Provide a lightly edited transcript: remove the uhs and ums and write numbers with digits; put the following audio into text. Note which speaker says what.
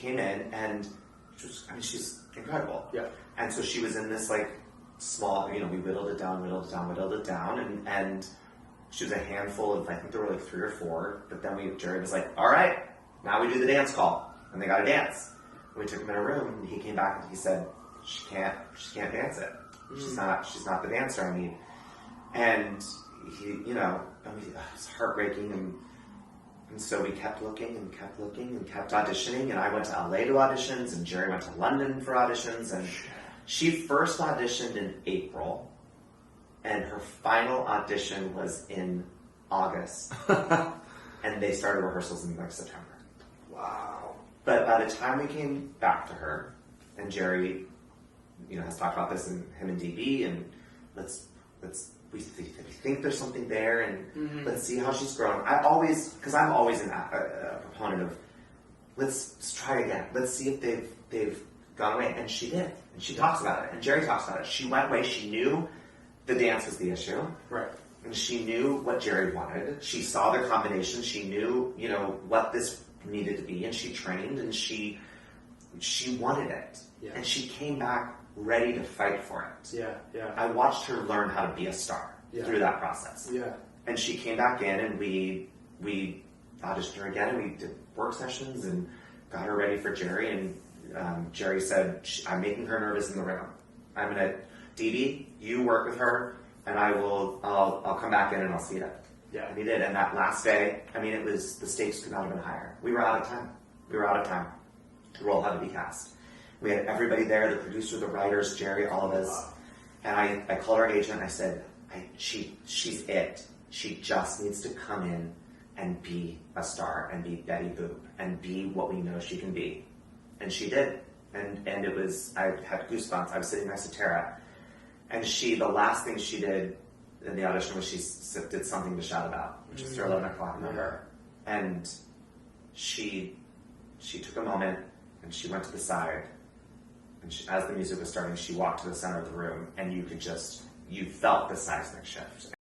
Speaker 1: came in and she's incredible.
Speaker 2: Yeah.
Speaker 1: And so she was in this like small, we whittled it down, and she was a handful of, I think there were like 3 or 4, but then Jerry was like, all right, now we do the dance call. And they got to dance. And we took him in a room, and he came back and he said, she can't dance it. She's not the dancer. And he, it was heartbreaking, and so we kept looking and kept auditioning, and I went to LA to auditions, and Jerry went to London for auditions, and she first auditioned in April, and her final audition was in August, and they started rehearsals in like September.
Speaker 2: Wow.
Speaker 1: But by the time we came back to her, and Jerry, has talked about this, and him and DB, and we think there's something there, and let's see how she's grown. I'm always a proponent of let's try again. Let's see if they've gone away, and she did, and she talks about it, and Jerry talks about it. She went away. She knew the dance was the issue,
Speaker 2: right?
Speaker 1: And she knew what Jerry wanted. She saw the combination. She knew what this needed to be, and she trained, and she wanted it, and she came back ready to fight for it.
Speaker 2: Yeah.
Speaker 1: I watched her learn how to be a star through that process.
Speaker 2: Yeah.
Speaker 1: And she came back in, and we auditioned her again, and we did work sessions and got her ready for Jerry. And Jerry said, "I'm making her nervous in the room. I'm gonna, DB, you work with her, and I'll come back in and I'll see it."
Speaker 2: Yeah.
Speaker 1: And he did. And that last day, the stakes could not have been higher. We were out of time. The role had to be cast. We had everybody there, the producer, the writers, Jerry, all of us. Wow. And I called our agent and I said, she's it. She just needs to come in and be a star and be Betty Boop and be what we know she can be. And she did. And it was, I had goosebumps. I was sitting next to Tara. And the last thing she did in the audition was she did something to shout about, which was her 11 o'clock number. And she took a moment and she went to the side. And as the music was starting, she walked to the center of the room, and you felt the seismic shift.